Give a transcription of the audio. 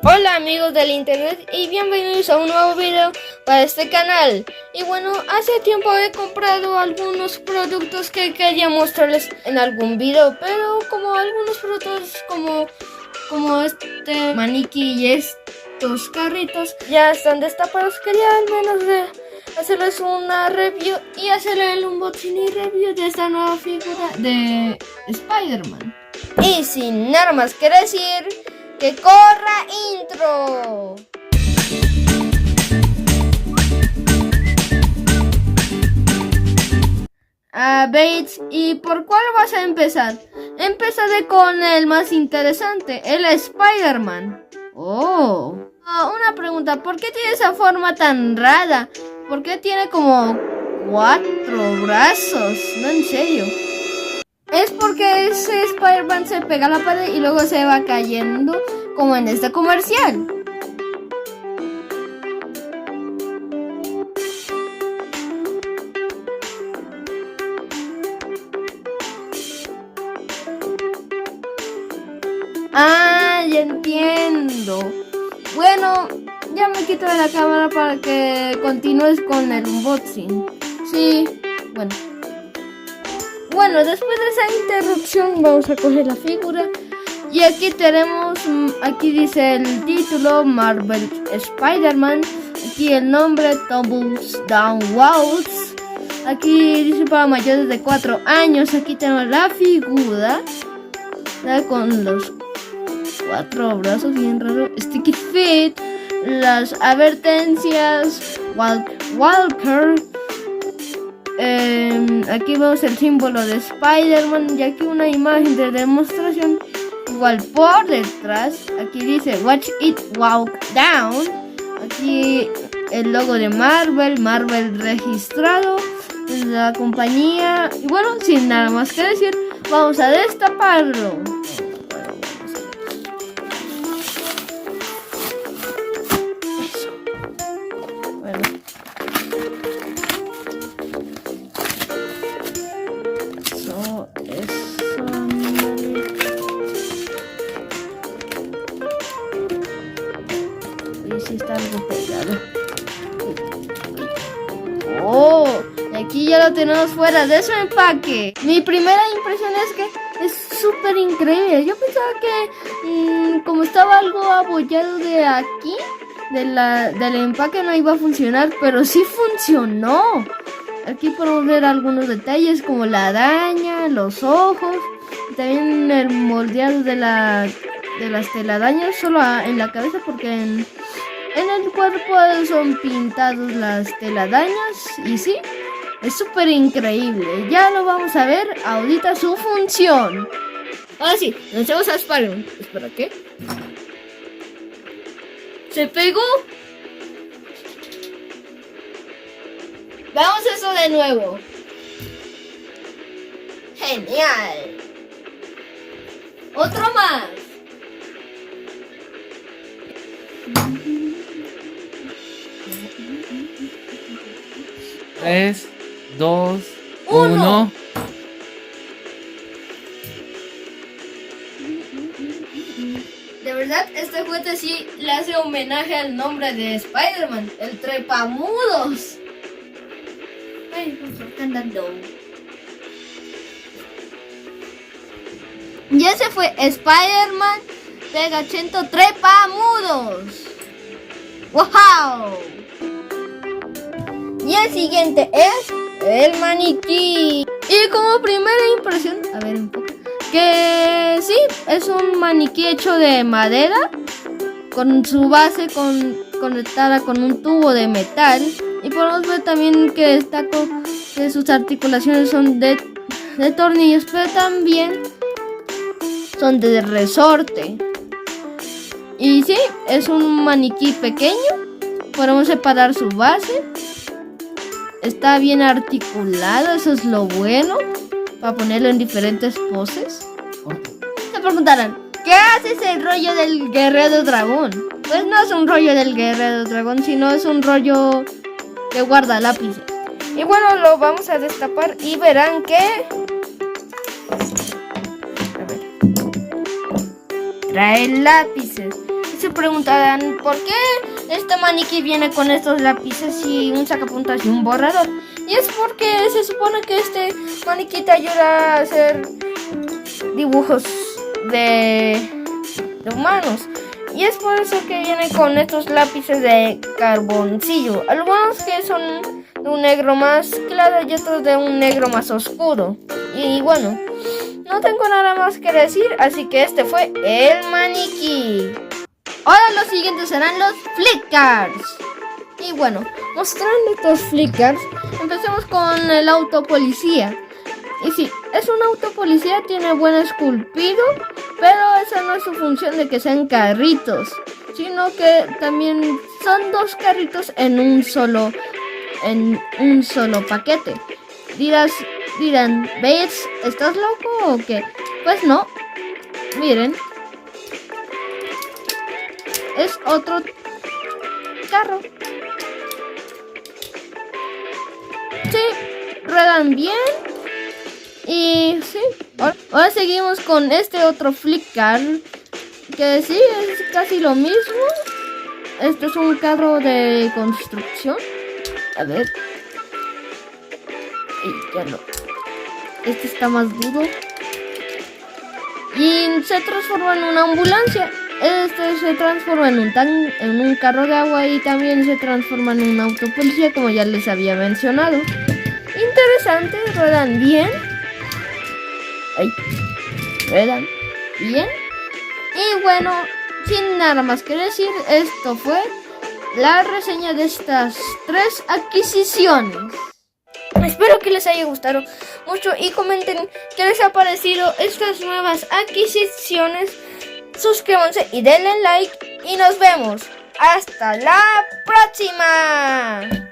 Hola amigos del internet y bienvenidos a un nuevo video para este canal. Y bueno, hace tiempo he comprado algunos productos que quería mostrarles en algún video, pero como algunos productos como este maniquí y estos carritos ya están destapados, quería al menos hacerles una review y hacerle el unboxing y review de esta nueva figura de Spider-Man. Y sin nada más que decir, ¡que corra intro! Bates, ¿y por cuál vas a empezar? Empezaré con el más interesante, el Spider-Man. Una pregunta, ¿por qué tiene esa forma tan rara? ¿Por qué tiene como 4 brazos? No, en serio. Es porque ese Spider-Man se pega a la pared y luego se va cayendo como en este comercial. Ya entiendo. Bueno, ya me quito de la cámara para que continúes con el unboxing. Sí, bueno, después de esa interrupción vamos a coger la figura. Y aquí tenemos, aquí dice el título, Marvel Spider-Man. Aquí el nombre, Tumbles Down Walls. Aquí dice para mayores de 4 años. Aquí tenemos la figura, con los 4 brazos, bien raro. Sticky Feet, las advertencias, Walker. Aquí vemos el símbolo de Spider-Man y aquí una imagen de demostración. Igual por detrás, aquí dice Watch It Walk Down. Aquí el logo de Marvel registrado, la compañía. Y bueno, sin nada más que decir, vamos a destaparlo. Sí, está algo pegado. Y aquí ya lo tenemos fuera de su empaque. Mi primera impresión es que es súper increíble. Yo pensaba que como estaba algo abollado de aquí, del empaque, no iba a funcionar, pero sí funcionó. Aquí podemos ver algunos detalles como la araña, los ojos, y también el moldeado de las telarañas, solo en la cabeza, porque en el cuerpo son pintados las telarañas. Y sí, es súper increíble. Ya lo vamos a ver ahorita su función. Ahora sí, lancemos a Spider-Man. Espera, ¿qué? ¿Se pegó? Vamos a eso de nuevo. Genial. Otro más. 3, 2, 1. De verdad, este juguete sí le hace homenaje al nombre de Spider-Man, el Trepamudos. Ay, andando. Ya se fue Spider-Man Pegachento Trepamudos. ¡Wow! Y el siguiente es el maniquí. Y como primera impresión, a ver un poco, que sí, es un maniquí hecho de madera, con su base conectada con un tubo de metal. Y podemos ver también que que sus articulaciones son de tornillos, pero también son de resorte. Y sí, es un maniquí pequeño. Podemos separar su base. Está bien articulado, eso es lo bueno, para ponerlo en diferentes poses. Se preguntarán, ¿qué hace ese rollo del guerrero dragón? Pues no es un rollo del guerrero dragón, sino es un rollo que guarda lápices. Y bueno, lo vamos a destapar y verán que... A ver. Trae lápices. se preguntarán por qué este maniquí viene con estos lápices y un sacapuntas y un borrador. Y es porque se supone que este maniquí te ayuda a hacer dibujos de humanos. Y es por eso que viene con estos lápices de carboncillo. Algunos que son de un negro más claro y otros de un negro más oscuro. Y bueno, no tengo nada más que decir, así que este fue el maniquí. Ahora los siguientes serán los flickers. Y bueno, mostrando estos flickers, empecemos con el auto policía. Y sí, es un auto policía, tiene buen esculpido, pero esa no es su función de que sean carritos, sino que también son dos carritos en un solo paquete. Dirán, ¿ves? ¿Estás loco o qué? Pues no, miren, es otro carro. Sí, ruedan bien. Y sí, ahora seguimos con este otro flicker, que sí, es casi lo mismo. Este es un carro de construcción. A ver. Y ya no. Este está más duro. Y se transforma en una ambulancia. Este se transforma en un carro de agua y también se transforma en un auto policía, como ya les había mencionado. Interesante, ruedan bien. Ruedan bien. Y bueno, sin nada más que decir, esto fue la reseña de estas 3 adquisiciones. Espero que les haya gustado mucho y comenten qué les ha parecido estas nuevas adquisiciones. Suscríbanse y denle like y nos vemos. ¡Hasta la próxima!